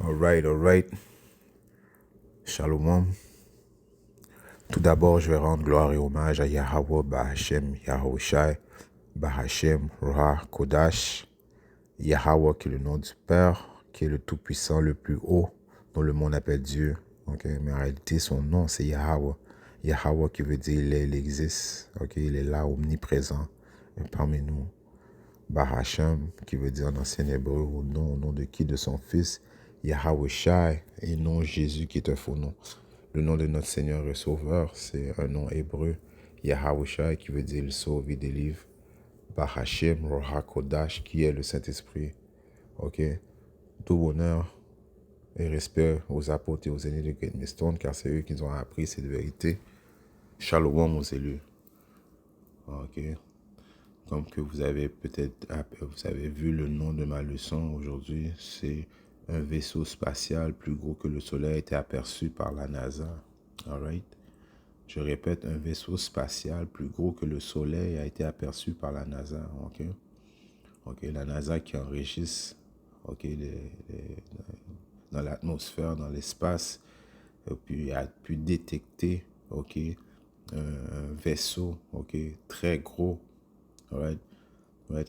Alright. Shalom. Tout d'abord, je vais rendre gloire et hommage à Yahweh, Bahashem, Yahushai, Bahashem, Ruach, Kodash, Yahweh qui est le nom du Père, qui est le Tout-Puissant, le plus haut, dont le monde appelle Dieu. Mais en réalité, son nom, c'est Yahweh. Yahweh qui veut dire il existe. Il est là, omniprésent, parmi nous. Bahashem, qui veut dire en ancien hébreu, au nom de qui? De son fils, Yahushai, et non Jésus qui est un faux nom. Le nom de notre Seigneur et Sauveur, c'est un nom hébreu, Yahushai, qui veut dire il sauve, il délivre. Bahashem, Ruach Kodash, qui est le Saint-Esprit. Tout bonheur et respect aux apôtres et aux aînés de Great Millstone, car c'est eux qui nous ont appris cette vérité. Shalom aux élus. Comme que vous avez vu le nom de ma leçon aujourd'hui, c'est un vaisseau spatial plus gros que le Soleil a été aperçu par la NASA. Alright? Je répète, un vaisseau spatial plus gros que le Soleil a été aperçu par la NASA. La NASA qui enregistre dans l'atmosphère, dans l'espace, puis a pu détecter un vaisseau très gros.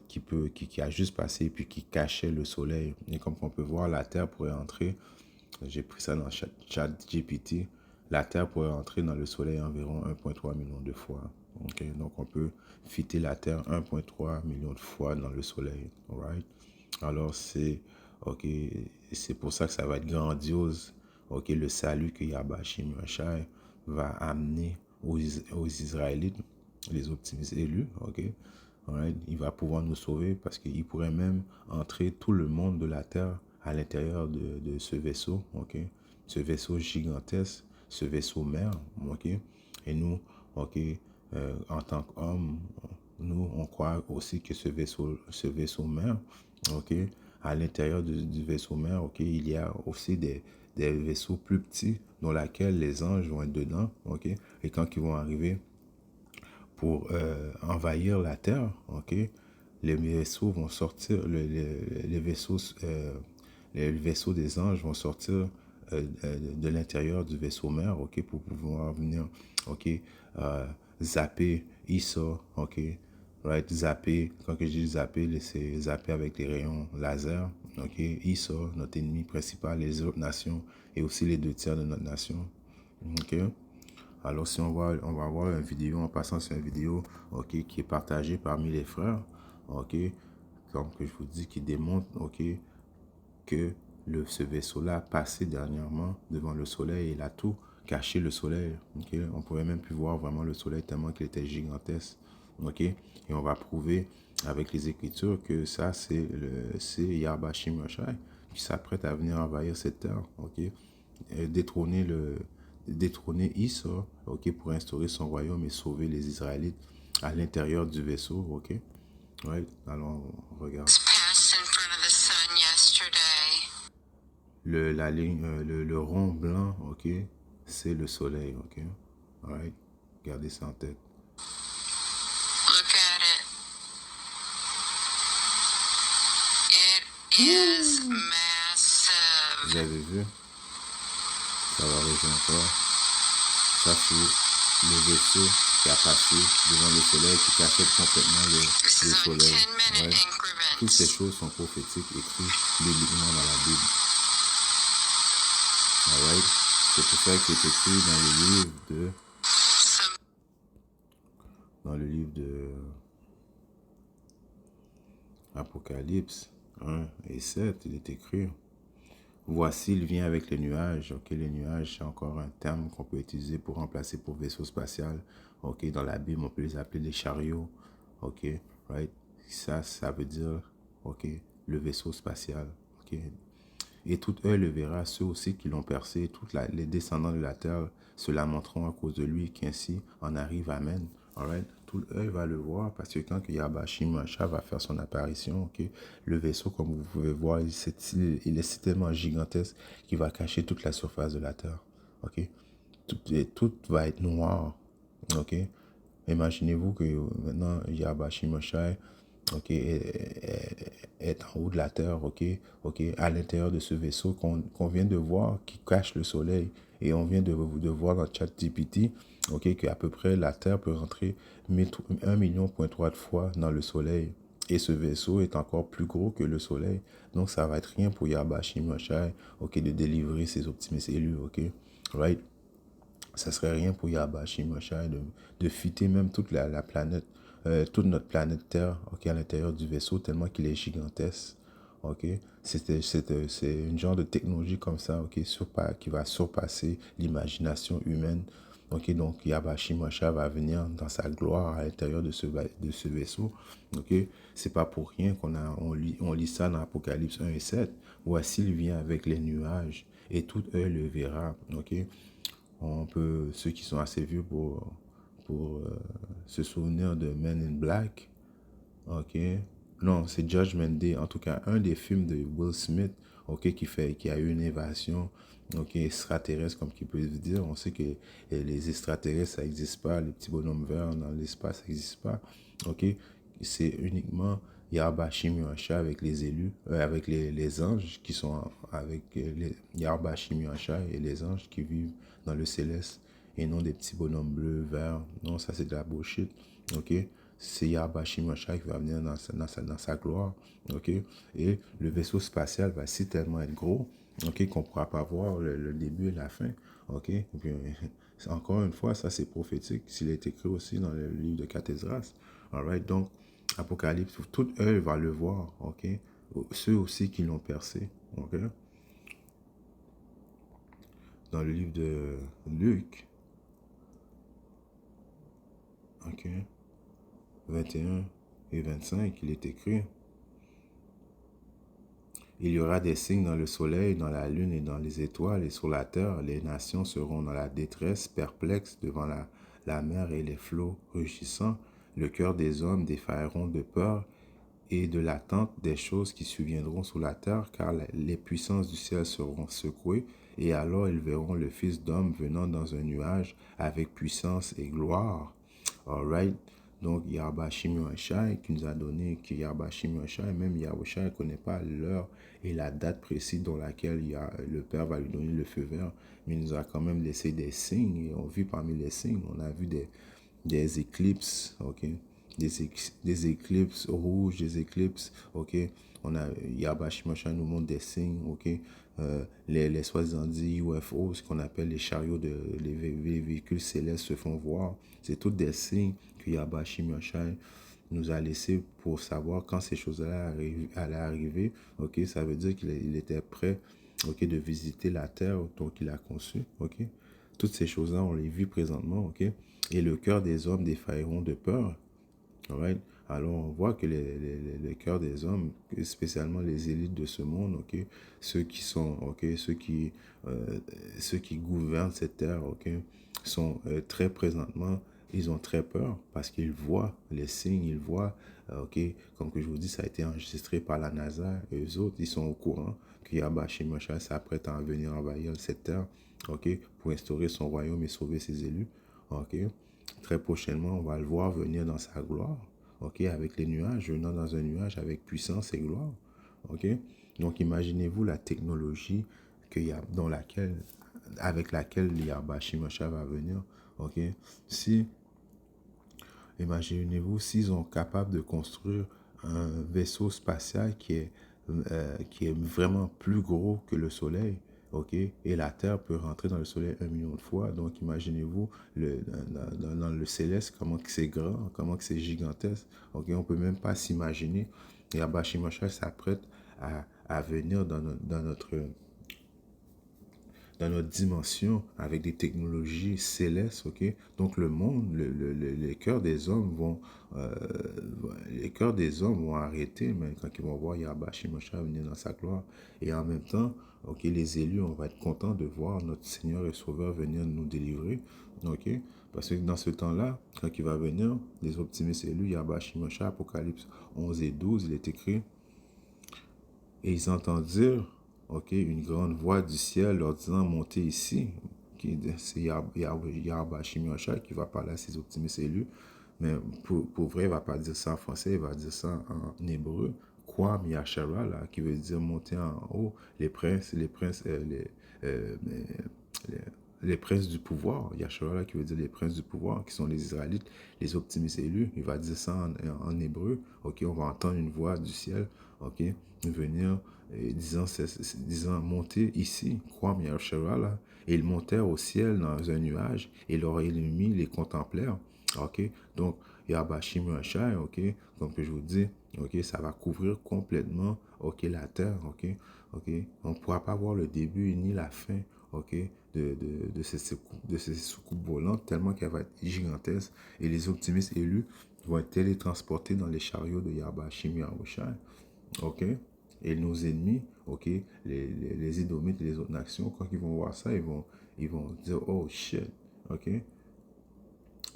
Qui a juste passé et puis qui cachait le soleil. Et comme on peut voir, la Terre pourrait entrer, j'ai pris ça dans ChatGPT, la Terre pourrait entrer dans le soleil environ 1,3 million de fois. Donc on peut fitter la Terre 1,3 million de fois dans le soleil. Alors c'est pour ça que ça va être grandiose. Le salut que Yahweh Shimashai va amener aux Israélites, les optimistes élus. Il va pouvoir nous sauver parce qu'il pourrait même entrer tout le monde de la terre à l'intérieur de ce vaisseau, ce vaisseau gigantesque, ce vaisseau mère, et nous, en tant qu'hommes, nous, on croit aussi que ce vaisseau mère, à l'intérieur du vaisseau mère, il y a aussi des vaisseaux plus petits dans lesquels les anges vont être dedans, et quand ils vont arriver pour envahir la terre, les vaisseaux vont sortir, les vaisseaux des anges vont sortir de l'intérieur du vaisseau mère, pour pouvoir venir, zapper Issa, zapper, quand je dis zapper, c'est zapper avec les rayons laser, Issa, notre ennemi principal, les autres nations, et aussi les 2 tiers de notre nation, Alors, si on va voir une vidéo, en passant sur une vidéo, qui est partagée parmi les frères, comme que je vous dis, qui démontre, que ce vaisseau-là a passé dernièrement devant le soleil et il a tout caché le soleil, On pouvait même plus voir vraiment le soleil tellement qu'il était gigantesque, Et on va prouver avec les Écritures que ça, c'est Yahweh Shimashai qui s'apprête à venir envahir cette terre, et détrôner Issa, pour instaurer son royaume et sauver les Israélites à l'intérieur du vaisseau, alors on regarde. La ligne, le rond blanc, c'est le soleil, Gardez ça en tête. Look at it. It is massive. Vous avez vu? Ça va rejoindre. Ça, c'est le vaisseau qui a passé devant le soleil, qui cachait complètement le soleil. Toutes ces choses sont prophétiques, écrites bibliquement dans la Bible. C'est pour ça qu'il est écrit dans le livre de Apocalypse 1 et 7, il est écrit: voici, il vient avec les nuages. Les nuages, c'est encore un terme qu'on peut utiliser pour remplacer pour vaisseau spatial. Dans la Bible, on peut les appeler des chariots. Ça veut dire, le vaisseau spatial. Et tout eux le verra, ceux aussi qui l'ont percé, les descendants de la terre se lamenteront à cause de lui, qu'ainsi en arrive. Amen. Tout œil va le voir parce que quand Yahweh Shimashai va faire son apparition, le vaisseau, comme vous pouvez voir, il est tellement gigantesque qu'il va cacher toute la surface de la terre. Tout va être noir. Imaginez-vous que maintenant Yahweh Shimashai ok, est en haut de la Terre, ok, à l'intérieur de ce vaisseau qu'on vient de voir qui cache le Soleil. Et on vient de voir dans ChatGPT, ok, qu'à peu près la Terre peut rentrer 1,3 million de fois dans le Soleil. Et ce vaisseau est encore plus gros que le Soleil. Donc ça va être rien pour Yabashi Machai, ok, de délivrer ses Optimus élus, ok, right? Ça serait rien pour Yabashi Machai de fitter même toute la planète, toute notre planète Terre, ok, à l'intérieur du vaisseau, tellement qu'il est gigantesque. Ok, c'est une genre de technologie comme ça, ok, qui va surpasser l'imagination humaine. Ok, donc Yabashi Machai va venir dans sa gloire à l'intérieur de ce vaisseau. Ok, c'est pas pour rien on lit ça dans Apocalypse 1 et 7. Voici, il vient avec les nuages et tout œil le verra. Ok, ceux qui sont assez vieux pour se souvenir de Men in Black, ok, non, c'est Judgment Day, en tout cas, un des films de Will Smith, ok, qui a eu une évasion, ok, extraterrestre, comme qu'il peut se dire. On sait que les extraterrestres, ça n'existe pas, les petits bonhommes verts dans l'espace, ça n'existe pas, ok, c'est uniquement Yahba Shimyasha avec les élus, avec les anges qui sont avec les Yahba Shimyasha et les anges qui vivent dans le céleste et non des petits bonhommes bleus, verts. Non, ça c'est de la bullshit, ok. C'est Yahba Shimyasha qui va venir dans sa gloire, ok. Et le vaisseau spatial va si tellement être gros, ok, qu'on ne pourra pas voir le début et la fin, ok. Et puis, encore une fois, ça c'est prophétique, s'il est écrit aussi dans le livre de Cathedras. Alright, donc Apocalypse, tout œil va le voir, ok. Ceux aussi qui l'ont percé, ok. Dans le livre de Luc, ok, 21 et 25, il est écrit: il y aura des signes dans le soleil, dans la lune et dans les étoiles, et sur la terre, les nations seront dans la détresse, perplexes devant la mer et les flots rugissants. Le cœur des hommes défailleront de peur et de l'attente des choses qui surviendront sur la terre, car les puissances du ciel seront secouées, et alors ils verront le Fils d'homme venant dans un nuage avec puissance et gloire. Alright? Donc, Yahba Shimyashai qui nous a donné, que Yahba Shimyashai, même Yahushua ne connaît pas l'heure et la date précise dans laquelle le Père va lui donner le feu vert, mais il nous a quand même laissé des signes, et on vit parmi les signes, on a vu des éclipses, ok, des éclipses rouges, des éclipses, ok, on a, Yahba Shimyashai nous montre des signes, ok, les soi-disant dit UFO, ce qu'on appelle les chariots les véhicules célestes se font voir, c'est tous des signes que Yahba Shimyashai nous a laissé pour savoir quand ces choses-là allaient arriver, ok, ça veut dire qu'il était prêt, ok, de visiter la terre donc il a conçu, ok, toutes ces choses-là, on les vit présentement, ok, et le cœur des hommes défailleront de peur. Alright? Alors, on voit que les cœurs des hommes, spécialement les élites de ce monde, ok, ceux qui sont, ok, ceux qui gouvernent cette terre, ok, sont très présentement, ils ont très peur parce qu'ils voient les signes, ils voient, ok, comme que je vous dis, ça a été enregistré par la NASA, et eux autres, ils sont au courant que Yahba Shimyasha s'apprête à venir envahir cette terre, ok, pour instaurer son royaume et sauver ses élus, ok. Très prochainement, on va le voir venir dans sa gloire, ok, avec les nuages, venant dans un nuage avec puissance et gloire, ok. Donc, imaginez-vous la technologie avec laquelle Yahba Shimyasha va venir, ok. Si, imaginez-vous s'ils sont capables de construire un vaisseau spatial qui est vraiment plus gros que le Soleil, ok, et la Terre peut rentrer dans le Soleil 1 million de fois. Donc, imaginez-vous dans le céleste, comment que c'est grand, comment que c'est gigantesque, ok, on peut même pas s'imaginer. Et Abashi Machal s'apprête à venir dans notre dimension avec des technologies célestes, ok? Donc le monde, les cœurs des hommes euh, vont arrêter, mais quand ils vont voir Yahba Shimosha venir dans sa gloire. Et en même temps, ok, les élus, on va être contents de voir notre Seigneur et Sauveur venir nous délivrer, ok? Parce que dans ce temps-là, quand il va venir, les optimistes élus, Yahba Shimosha, Apocalypse 11 et 12, il est écrit: et ils entendirent, ok, une grande voix du ciel leur disant: montez ici. C'est Yahba Shimyasha qui va parler à ses optimistes élus. Mais pour vrai, il ne va pas dire ça en français, il va dire ça en hébreu. Kwam Yashara, là, qui veut dire monter en haut, euh, les, les princes du pouvoir. Yashara, là, qui veut dire les princes du pouvoir, qui sont les Israélites, les optimistes élus. Il va dire ça en hébreu. Ok, on va entendre une voix du ciel, ok, venir disant monter ici, Kwam Yashara, là. Et ils montèrent au ciel dans un nuage, et leurs ennemis les contemplèrent. Ok, donc Yabashim Rachai, ok, comme que je vous dis, ok, ça va couvrir complètement, ok, la terre, ok, ok. On ne pourra pas voir le début ni la fin, ok, de ces soucoupes volantes, tellement qu'elle va être gigantesque. Et les optimistes élus vont être télétransportés dans les chariots de Yabashim Rachai, ok. Et nos ennemis, ok, les Édomites et les autres nations, quand ils vont voir ça, ils vont dire, oh shit, ok.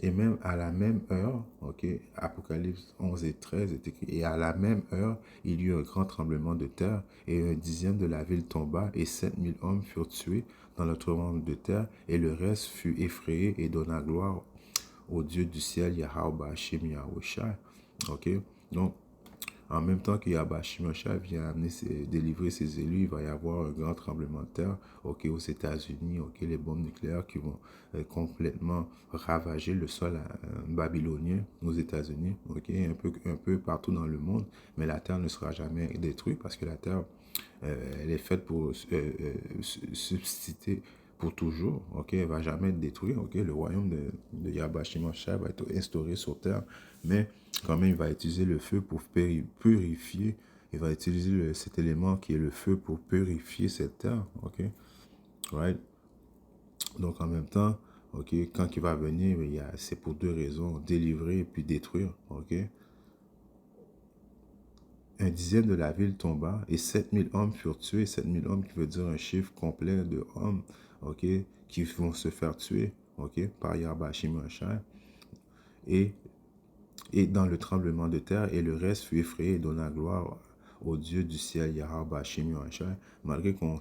Et même à la même heure, ok, Apocalypse 11 et 13 est écrit, et à la même heure, il y eut un grand tremblement de terre, et un dixième de la ville tomba, et 7000 hommes furent tués dans le tremblement de terre, et le reste fut effrayé et donna gloire au Dieu du ciel, Yahweh Hashem Yahushua. Ok, donc en même temps que Yabashimosha vient délivrer ses élus, il va y avoir un grand tremblement de terre, ok, aux États-Unis, ok, les bombes nucléaires qui vont complètement ravager le sol babylonien aux États-Unis, ok, un peu partout dans le monde, mais la terre ne sera jamais détruite parce que la terre, elle est faite pour subsister pour toujours, ok, elle ne va jamais être détruite, ok, le royaume de Yabashimosha va être instauré sur terre, mais quand même, il va utiliser le feu pour purifier. Il va utiliser cet élément qui est le feu pour purifier cette terre. OK? Right? Donc, en même temps, OK, quand il va venir, c'est pour deux raisons. Délivrer et puis détruire. OK? Un dixième de la ville tomba et 7000 hommes furent tués. 7000 hommes qui veut dire un chiffre complet de hommes, OK, qui vont se faire tuer, OK, par Yabashim Rachai. Et dans le tremblement de terre, et le reste fut effrayé et donna gloire au Dieu du ciel, Yahweh Hashem Yahshua, malgré qu'on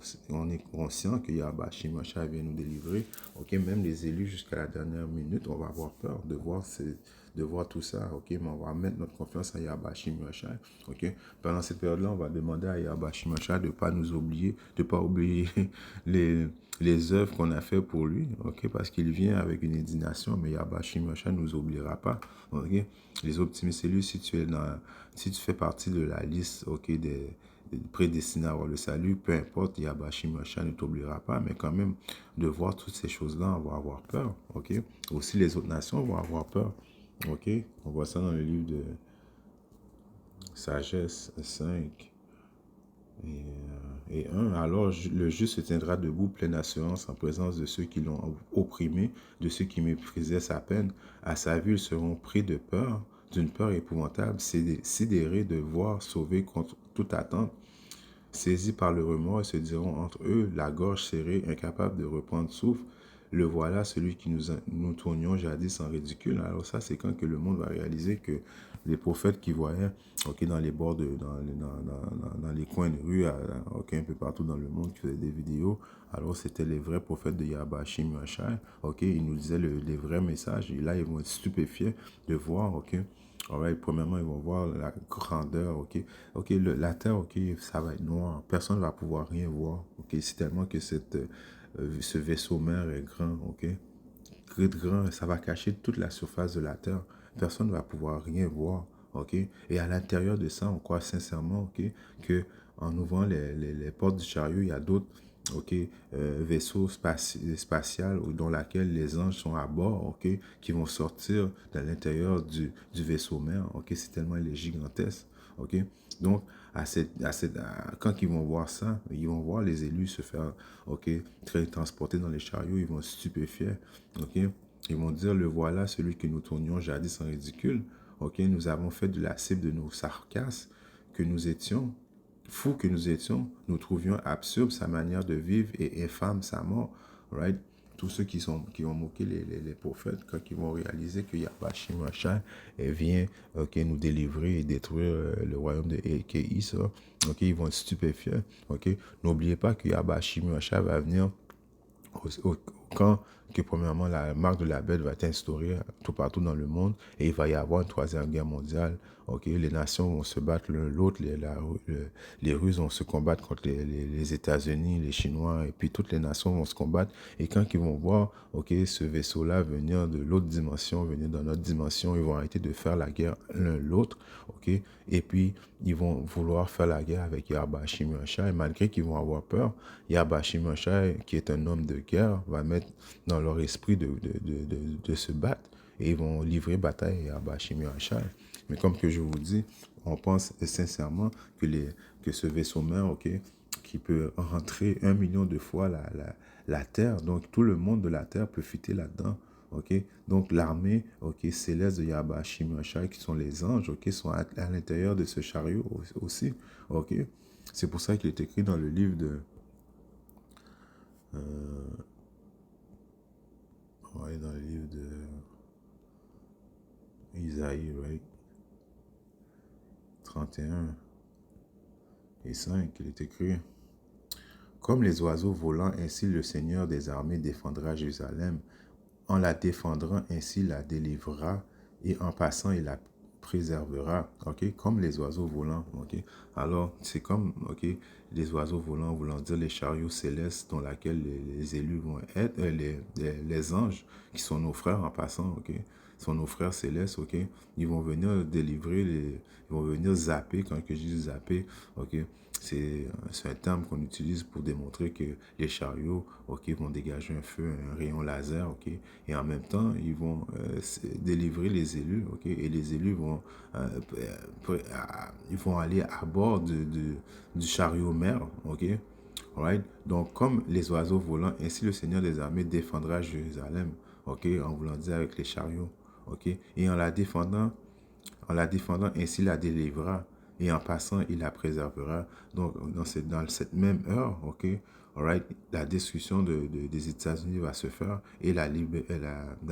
est conscient que Yahweh Hashem Yahshua vient nous délivrer, ok, même les élus jusqu'à la dernière minute, on va avoir peur de voir tout ça, ok, mais on va mettre notre confiance à Yahweh Hashem Yahshua, ok. Pendant cette période-là, on va demander à Yahweh Hashem Yahshua de ne pas nous oublier, de ne pas oublier les œuvres qu'on a fait pour lui, ok, parce qu'il vient avec une indignation, mais Yahweh Hashem Yahshua ne nous oubliera pas, ok. Les optimistes élus, si tu fais partie de la liste, ok, des prédestinés à avoir le salut, peu importe, Yabashi Masha ne t'oubliera pas, mais quand même, de voir toutes ces choses-là, on va avoir peur, ok. Aussi, les autres nations vont avoir peur, ok. On voit ça dans le livre de Sagesse 5 et 1. Alors, le juste se tiendra debout, pleine d'assurance, en présence de ceux qui l'ont opprimé, de ceux qui méprisaient sa peine. À sa vue, ils seront pris de peur, d'une peur épouvantable, sidérés de voir sauver contre toute attente, saisis par le remords, et se diront entre eux, la gorge serrée, incapables de reprendre souffle. Le voilà, celui qui nous tournions jadis en ridicule. Alors ça, c'est quand que le monde va réaliser que les prophètes qui voyaient, ok, dans les bords dans les coins de rue, ok, un peu partout dans le monde, qui faisaient des vidéos, alors c'était les vrais prophètes de Yabashim Yashai, ok, ils nous disaient les vrais messages, et là, ils vont être stupéfiés de voir, ok. Alright, premièrement, ils vont voir la grandeur, ok. Ok, la terre, ok, ça va être noir. Personne ne va pouvoir rien voir, ok. C'est tellement que ce vaisseau mère est grand, ok. Grand, ça va cacher toute la surface de la terre. Personne ne va pouvoir rien voir, ok. Et à l'intérieur de ça, on croit sincèrement, ok, que en ouvrant les portes du chariot, il y a d'autres, ok, vaisseaux spatial dont laquelle les anges sont à bord, ok, qui vont sortir de l'intérieur du vaisseau mère, ok. C'est tellement il est gigantesque, ok. Donc, quand ils vont voir ça, ils vont voir les élus se faire, ok, transporter dans les chariots, ils vont se stupéfier, ok. Ils vont dire, le voilà, celui que nous tournions jadis en ridicule, ok. Nous avons fait de la cible de nos sarcasmes, que nous étions, fous que nous étions, nous trouvions absurde sa manière de vivre et infâme sa mort, right? Tous ceux qui ont moqué les prophètes, quand ils vont réaliser que Yahweh Machin vient nous délivrer et détruire le royaume de Kéis, ok, ils vont être stupéfiés. Ok, n'oubliez pas que Yahweh Machin va venir quand que premièrement la marque de la bête va être instaurée tout partout dans le monde et il va y avoir une troisième guerre mondiale. Ok, les nations vont se battre l'un l'autre, les Russes vont se combattre contre les États-Unis, les Chinois, et puis toutes les nations vont se combattre. Et quand ils vont voir, ok, ce vaisseau-là venir de l'autre dimension, venir dans notre dimension, ils vont arrêter de faire la guerre l'un l'autre, ok, et puis ils vont vouloir faire la guerre avec Yahba Hashim Yahshua, et malgré qu'ils vont avoir peur, Yahba Hashim Yahshua, qui est un homme de guerre, va mettre dans leur esprit de se battre, et ils vont livrer bataille à Yahba Hashim Yahshua. Mais comme que je vous dis, on pense sincèrement que ce vaisseau-mère, ok, qui peut rentrer 1 million de fois la Terre, donc tout le monde de la Terre peut fitter là-dedans. Ok, donc l'armée, ok, céleste de Yahba Hashim Yahshua, qui sont les anges, ok, sont à l'intérieur de ce chariot aussi. Ok, c'est pour ça qu'il est écrit dans le livre de ouais, dans le livre de Isaïe, right? 31 et 5, il est écrit: comme les oiseaux volants, ainsi le Seigneur des armées défendra Jérusalem. En la défendant, ainsi la délivrera, et en passant, il la préservera. Ok, comme les oiseaux volants. Ok, alors c'est comme, ok, les oiseaux volants voulant dire les chariots célestes dans lesquels les élus vont être, les anges qui sont nos frères en passant. Ok, sont nos frères célestes. Ok, ils vont venir délivrer, ils vont venir zapper. Quand que je dis zapper, ok, c'est un terme qu'on utilise pour démontrer que les chariots, ok, vont dégager un feu, un rayon laser, ok, et en même temps, ils vont délivrer les élus, ok, et les élus vont, ils vont aller à bord du chariot mère, ok, right? Donc, comme les oiseaux volants, ainsi le Seigneur des armées défendra Jérusalem, ok, en voulant dire avec les chariots, ok, et en la défendant, ainsi la délivrera. Et en passant, il la préservera. Donc, dans cette même heure, ok, alright, la destruction des États-Unis va se faire et la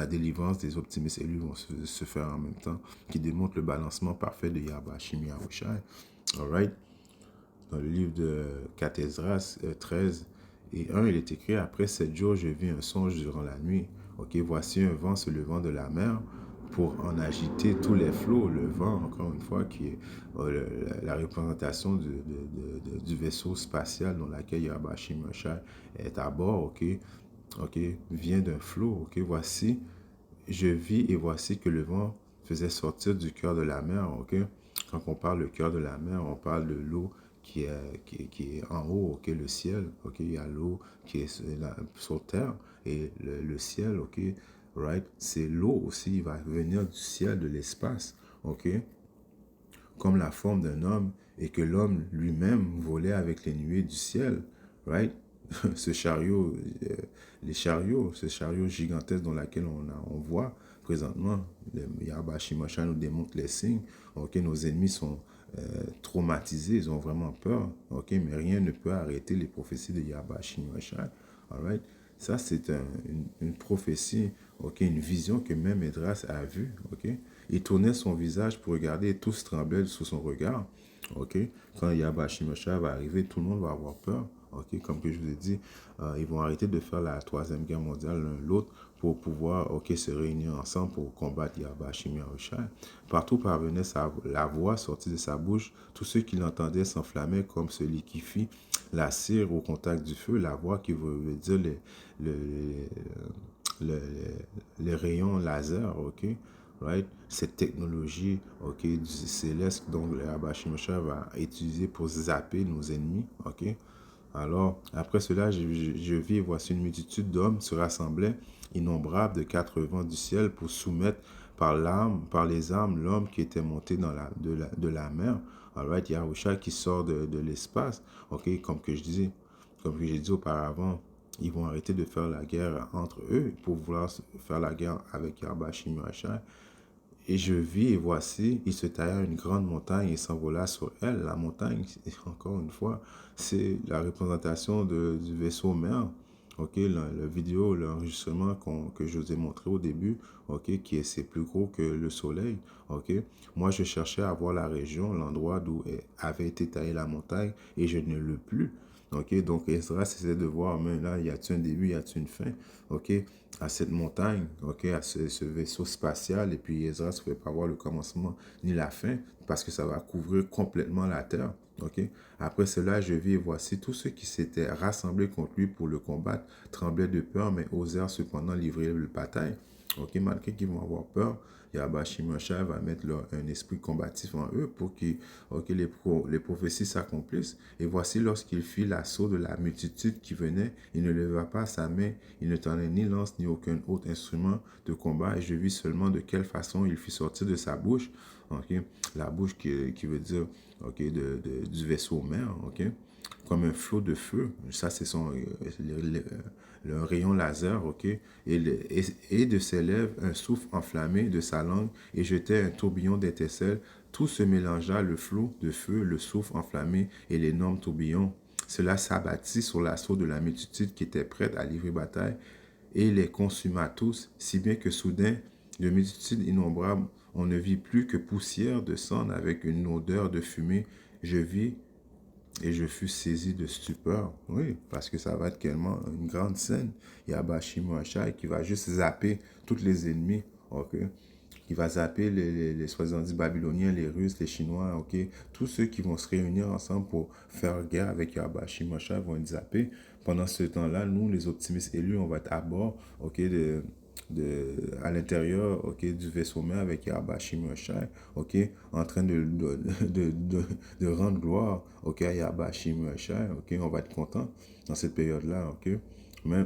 délivrance des optimistes élus vont se faire en même temps, qui démontre le balancement parfait de Yahba Hashim Yahushua. Alright, dans le livre de Cathésras 13 et 1, il est écrit: après 7 jours, je vis un songe durant la nuit. Ok, voici un vent se levant de la mer pour en agiter tous les flots. Le vent, encore une fois, qui est la représentation du vaisseau spatial dans lequel Yahba Hashim Yahushua est à bord, ok, ok, vient d'un flot. Ok, voici, je vis et voici que le vent faisait sortir du cœur de la mer. Ok, quand on parle du cœur de la mer, on parle de l'eau qui est en haut, ok, le ciel, ok, il y a l'eau qui est sur terre et le ciel, ok, right, c'est l'eau aussi, il va venir du ciel, de l'espace, ok, comme la forme d'un homme, et que l'homme lui-même volait avec les nuées du ciel, right? Ce chariot, ce chariot gigantesque dans lequel on voit présentement, le Yahba Hashim Yahushua nous démontre les signes, ok, nos ennemis sont traumatisés, ils ont vraiment peur, ok, mais rien ne peut arrêter les prophéties de Yahba Hashim Yahushua, alright? Ça, c'est une prophétie, ok, une vision que même Esdras a vue, ok. Il tournait son visage pour regarder et tous tremblaient sous son regard, ok. Quand Yahba Hashim Yahushua va arriver, tout le monde va avoir peur, ok. Comme que je vous ai dit, ils vont arrêter de faire la troisième guerre mondiale l'un l'autre pour pouvoir, ok, se réunir ensemble pour combattre Yahba Hashim Yahushua. Partout parvenait la voix sortie de sa bouche. Tous ceux qui l'entendaient s'enflammaient comme celui qui fit la cire au contact du feu. La voix qui veut dire les, les, les rayons laser, ok, right? Cette technologie, ok, du céleste, donc le Yahba Hashim Yahushua va utiliser pour zapper nos ennemis, ok. Alors, après cela, je vis, voici une multitude d'hommes se rassemblaient, innombrables de 4 vents du ciel, pour soumettre par les armes, l'homme qui était monté de la mer. Alright, Yahushua qui sort de l'espace. Ok, comme que j'ai dit auparavant, ils vont arrêter de faire la guerre entre eux pour vouloir faire la guerre avec Yahba Hashim Yahushua. Et je vis, et voici, il se tailla une grande montagne et s'envola sur elle. La montagne, encore une fois, c'est la représentation du vaisseau mère, ok, la vidéo, l'enregistrement que je vous ai montré au début, ok, c'est plus gros que le soleil, ok. Moi, je cherchais à voir la région, l'endroit d'où avait été taillée la montagne, et je ne l'ai plus. Ok, donc Ezra essaie de voir, mais là, y a-t-il un début, y a-t-il une fin, ok, à cette montagne, ok, à ce vaisseau spatial, et puis Ezra ne pouvait pas voir le commencement ni la fin, parce que ça va couvrir complètement la Terre, ok. Après cela, je vis et voici tous ceux qui s'étaient rassemblés contre lui pour le combattre tremblaient de peur, mais osèrent cependant livrer le bataille. Ok, malgré qu'ils vont avoir peur, Yahba Shimosha va mettre un esprit combatif en eux pour que okay, les prophéties s'accomplissent. Et voici, lorsqu'il fit l'assaut de la multitude qui venait, il ne leva pas sa main, il ne tendait ni lance ni aucun autre instrument de combat. Et je vis seulement de quelle façon il fit sortir de sa bouche, okay, la bouche qui veut dire okay, du vaisseau mère, okay, comme un flot de feu. Ça, c'est le rayon laser, ok? Et de ses lèvres, un souffle enflammé de sa langue et jetait un tourbillon d'étincelles. Tout se mélangea, le flot de feu, le souffle enflammé et l'énorme tourbillon. Cela s'abattit sur l'assaut de la multitude qui était prête à livrer bataille et les consuma tous, si bien que soudain, de multitudes innombrables, on ne vit plus que poussière de cendre avec une odeur de fumée. Je vis et je fus saisi de stupeur. Oui, parce que ça va être tellement une grande scène. Il y a Bashim Achai qui va juste zapper tous les ennemis. Ok, qui va zapper les soi-disant Babyloniens, les Russes, les Chinois, ok. Tous ceux qui vont se réunir ensemble pour faire guerre avec Yahabashi Mosha vont être zappés. Pendant ce temps-là, nous, les optimistes élus, on va être à bord, ok, à l'intérieur, ok, du vaisseau mère avec Yahabashi Mosha, ok, en train de rendre gloire, ok, à Yahabashi Mosha, ok, on va être content dans cette période-là, ok. Mais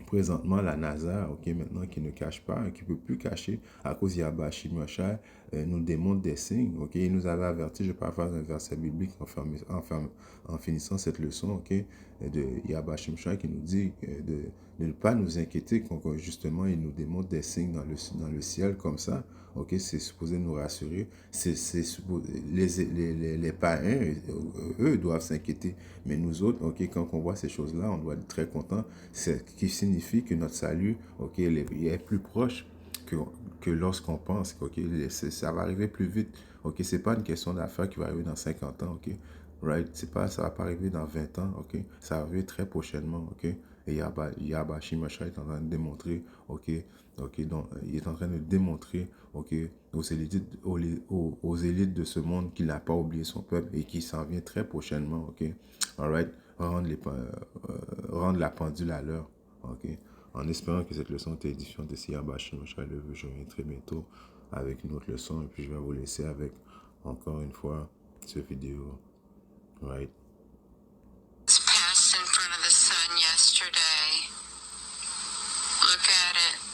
présentement, la NASA, ok, maintenant qui ne cache pas, qui ne peut plus cacher, à cause Yahabashi Mosha, nous démontre des signes, ok. Il nous avait averti, je paraphrase un verset biblique en finissant cette leçon, ok, de Yahabashi Mosha qui nous dit de ne pas nous inquiéter quand justement il nous démontre des signes dans le ciel comme ça, ok, c'est supposé nous rassurer. Les païens, eux, doivent s'inquiéter. Mais nous autres, ok, quand on voit ces choses-là, on doit être très content. Ce qui signifie que notre salut, ok, il est plus proche que lorsqu'on pense. Ok, ça va arriver plus vite. Ok, c'est pas une question d'affaires qui va arriver dans 50 ans. Ok, right? C'est pas, ça va pas arriver dans 20 ans. Ok, ça va arriver très prochainement. Ok, et Yahabashi Masha est en train de démontrer, ok, donc il est en train de démontrer, ok, aux élites de ce monde qu'il n'a pas oublié son peuple et qui s'en vient très prochainement, ok, alright, rendre la pendule à l'heure, ok, en espérant que cette leçon était édifiante. Si Yahabashi Masha le veut, je reviens très bientôt avec une autre leçon et puis je vais vous laisser avec, encore une fois, cette vidéo, right. Passed in front of the sun yesterday. Look at it.